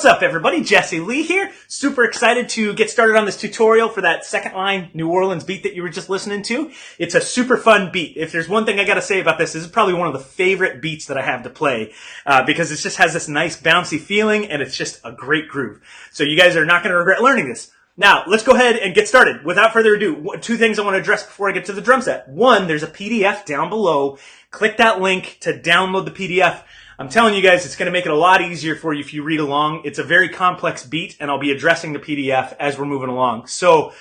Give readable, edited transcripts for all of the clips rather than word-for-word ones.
What's up, everybody? Jesse Lee here. Super excited to get started on this tutorial for that second line New Orleans beat that you were just listening to. It's a super fun beat. If there's one thing I gotta say about this is probably one of the favorite beats that I have to play because it just has this nice bouncy feeling and it's just a great groove. So you guys are not going to regret learning this. Now, let's go ahead and get started. Without further ado, two things I want to address before I get to the drum set. One, there's a PDF down below. Click that link to download the PDF. I'm telling you guys, it's going to make it a lot easier for you if you read along. It's a very complex beat, and I'll be addressing the PDF as we're moving along. So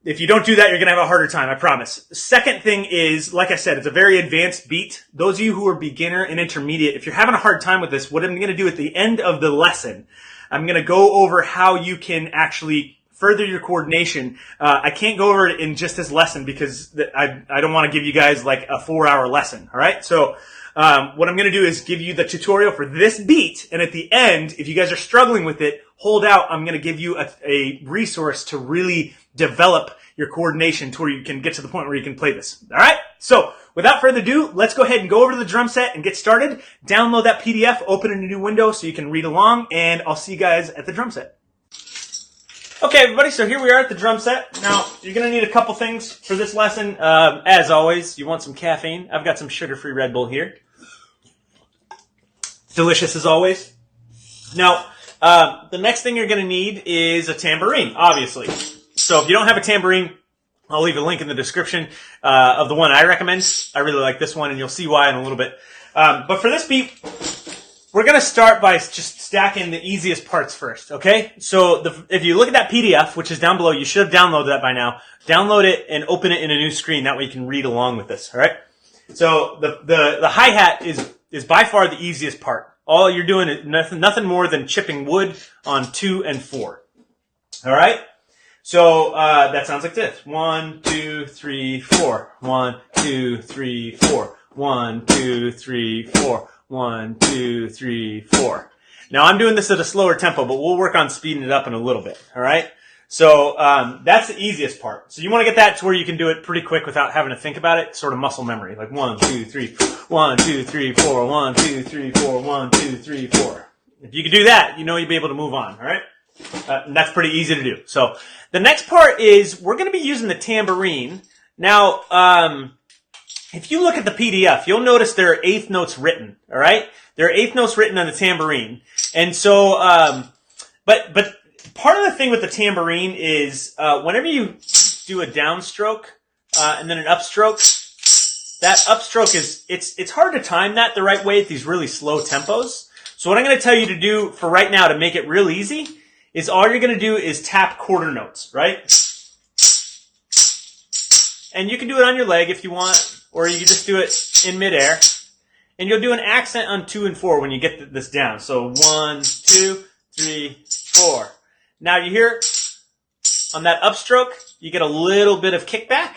if you don't do that, you're going to have a harder time, I promise. Second thing is, like I said, it's a very advanced beat. Those of you who are beginner and intermediate, if you're having a hard time with this, what I'm going to do at the end of the lesson, I'm going to go over how you can actually further your coordination. I can't go over it in just this lesson because I don't want to give you guys like a 4-hour lesson, all right? So what I'm going to do is give you the tutorial for this beat, and at the end, if you guys are struggling with it, hold out. I'm going to give you a resource to really develop your coordination to where you can get to the point where you can play this. All right? So without further ado, let's go ahead and go over to the drum set and get started. Download that PDF, open in a new window so you can read along, and I'll see you guys at the drum set. Okay, everybody, so here we are at the drum set. Now, you're going to need a couple things for this lesson. As always, you want some caffeine. I've got some sugar-free Red Bull here. Delicious as always. Now, the next thing you're going to need is a tambourine, obviously. So if you don't have a tambourine, I'll leave a link in the description of the one I recommend. I really like this one, and you'll see why in a little bit. But for this beat, we're going to start by just stacking the easiest parts first, okay? So if you look at that PDF, which is down below, you should have downloaded that by now. Download it and open it in a new screen. That way you can read along with this, all right? So the hi-hat is by far the easiest part. All you're doing is nothing more than chipping wood on 2 and 4, all right? So that sounds like this. 1, 2, 3, 4. 1, 2, 3, 4. 1, 2, 3, 4. 1, 2, 3, 4. Now I'm doing this at a slower tempo, but we'll work on speeding it up in a little bit. All right. So that's the easiest part. So you want to get that to where you can do it pretty quick without having to think about it. Sort of muscle memory, like 1, 2, 3, 1, 2, 3, 4, 1, 2, 3, 4, 1, 2, 3, 4. If you can do that, you know you'll be able to move on. All right. And that's pretty easy to do. So the next part is we're going to be using the tambourine. Now, if you look at the PDF, you'll notice there are eighth notes written, all right? There are eighth notes written on the tambourine. And so, but part of the thing with the tambourine is whenever you do a downstroke and then an upstroke, that upstroke it's hard to time that the right way at these really slow tempos. So what I'm going to tell you to do for right now to make it real easy is all you're going to do is tap quarter notes, right? And you can do it on your leg if you want. Or you can just do it in midair. And you'll do an accent on 2 and 4 when you get this down. So 1, 2, 3, 4. Now you hear on that upstroke, you get a little bit of kickback.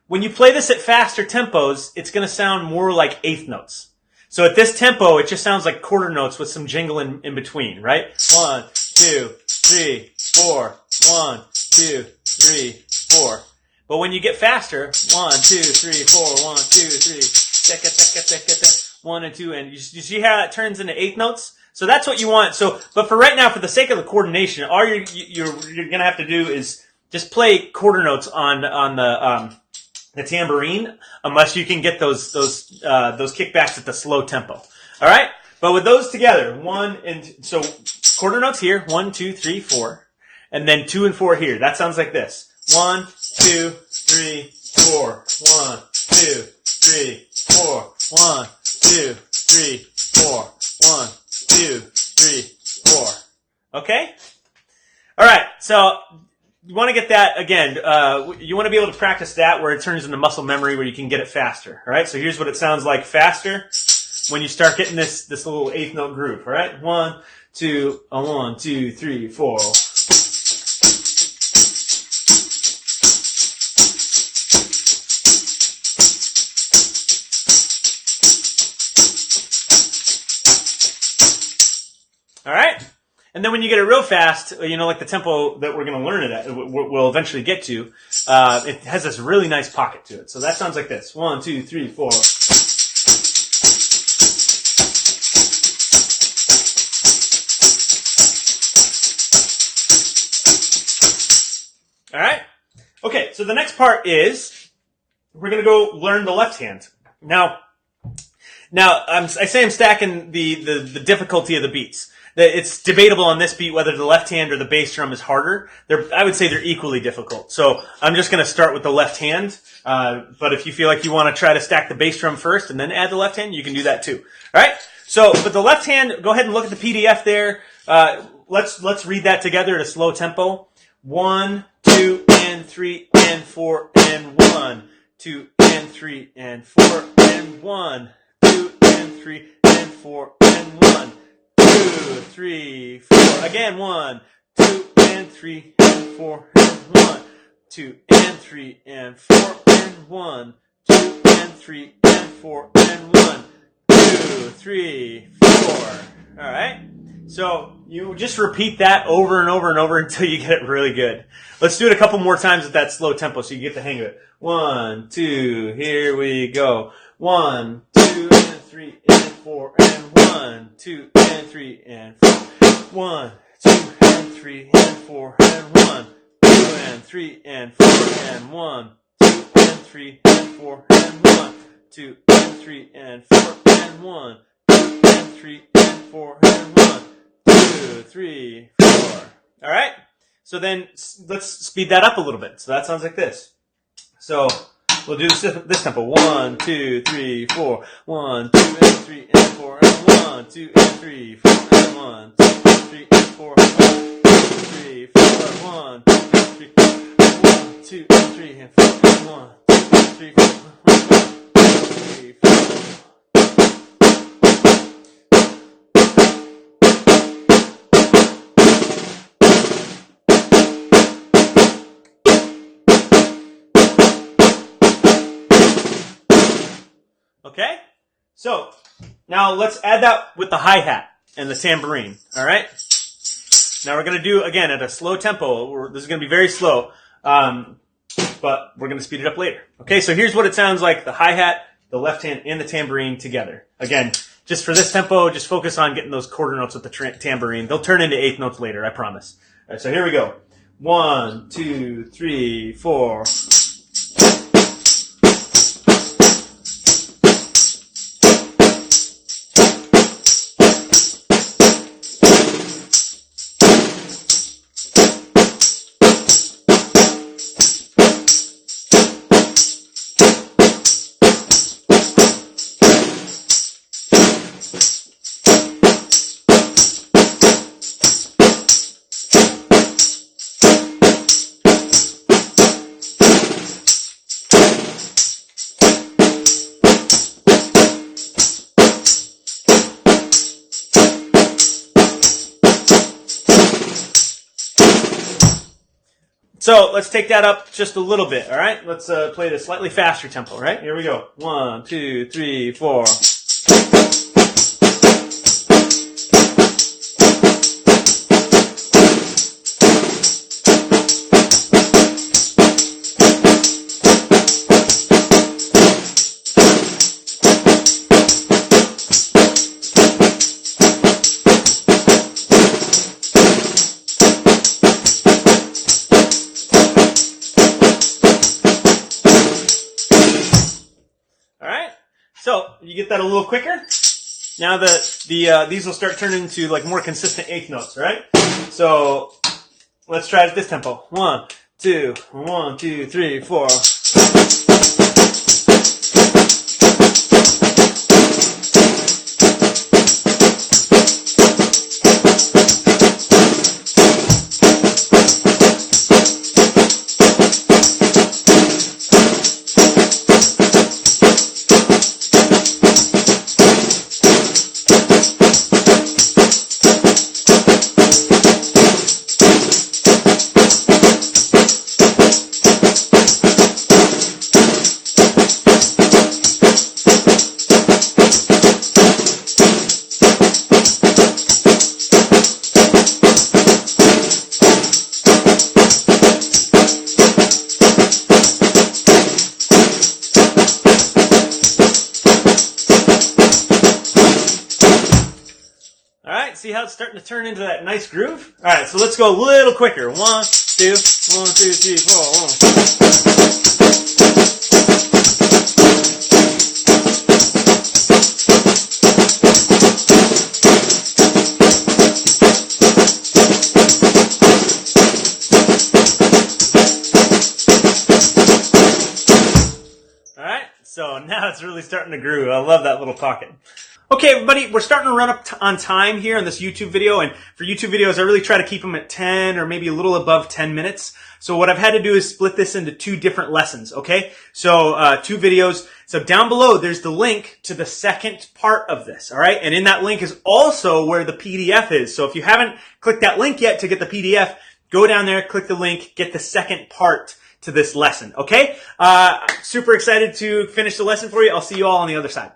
When you play this at faster tempos, it's going to sound more like eighth notes. So at this tempo, it just sounds like quarter notes with some jingle in between, right? 1, 2, 3, 4. 1, 2, 3, 4. But when you get faster, 1, 2, 3, 4, 1, 2, 3, 1 and 2, and you see how it turns into eighth notes? So that's what you want. So, but for right now, for the sake of the coordination, all you're going to have to do is just play quarter notes on the tambourine, unless you can get those kickbacks at the slow tempo. All right. But with those together, so quarter notes here, 1, 2, 3, 4, and then 2 and 4 here. That sounds like this. 1, 2, 3, 4. 1, 2, 3, 4. 1, 2, 3, 4. 1, 2, 3, 4. Okay? All right. So you want to get that again. You want to be able to practice that where it turns into muscle memory where you can get it faster. All right? So here's what it sounds like faster when you start getting this little eighth note groove. All right? 1, 2, 1, 2, 3, 4. All right? And then when you get it real fast, you know, like the tempo that we're going to learn it at, we'll eventually get to, it has this really nice pocket to it. So that sounds like this. 1, 2, 3, 4. so the next part is we're going to go learn the left hand. Now I say I'm stacking the difficulty of the beats. It's debatable on this beat whether the left hand or the bass drum is harder. I would say they're equally difficult. So I'm just going to start with the left hand. But if you feel like you want to try to stack the bass drum first and then add the left hand, you can do that too. All right. So, but the left hand, go ahead and look at the PDF there. Let's read that together at a slow tempo. 1, 2, and 3, and 4, and 1, 2, and 3, and 4, and 1, 2, and 3, and 4, and 1, 2, 3, 4. Again, 1, 2, and 3, and 4, and 1, 2, and 3, and 4, and 1, 2, and 3, and 4, and 1, 2, 3, 4. All right. So you just repeat that over and over and over until you get it really good. Let's do it a couple more times at that slow tempo so you get the hang of it. 1, 2, here we go. 1, 2, and 3, and 4, and 1, 2, and 3, and 4. 1, 2, and 3, and 4, and 1, 2, and 3, and 4, and 1, 2, and 3, and 4, and 1, 2, and 3, and 4, and 1, 2, and 3, and 4, and 1, 2, 3, 4. All right. So then let's speed that up a little bit. So that sounds like this. So we'll do this tempo. 1, 2, 3, 4. 1, 2, and 3, and 4, and 1, 2, and 3, 4, and 1, 2, and 3, and 4, and 1, 2, 3, 4, 1, 2, and 3, 1, 2, and 3, and 4, and 1, 2, and 3, 4, 1, 2, 3, 4. Okay, so now let's add that with the hi-hat and the tambourine, all right? Now we're going to do, again, at a slow tempo. This is going to be very slow, but we're going to speed it up later. Okay, so here's what it sounds like, the hi-hat, the left hand, and the tambourine together. Again, just for this tempo, just focus on getting those quarter notes with the tambourine. They'll turn into eighth notes later, I promise. All right, so here we go. 1, 2, 3, 4... So let's take that up just a little bit, all right? Let's play it a slightly faster tempo, right? Here we go. 1, 2, 3, 4. So you get that a little quicker. Now these will start turning into like more consistent eighth notes, all right? So let's try it at this tempo. 1, 2, 1, 2, 3, 4. See how it's starting to turn into that nice groove? All right, so let's go a little quicker. 1, 2, 1, 2, 3, 4. 1. So now it's really starting to groove. I love that little pocket. Okay, everybody, we're starting to run up on time here on this YouTube video, and for YouTube videos, I really try to keep them at 10 or maybe a little above 10 minutes. So what I've had to do is split this into 2 different lessons, okay? So 2 videos. So down below, there's the link to the second part of this, all right? And in that link is also where the PDF is. So if you haven't clicked that link yet to get the PDF, go down there, click the link, get the second part to this lesson, okay? Super excited to finish the lesson for you. I'll see you all on the other side.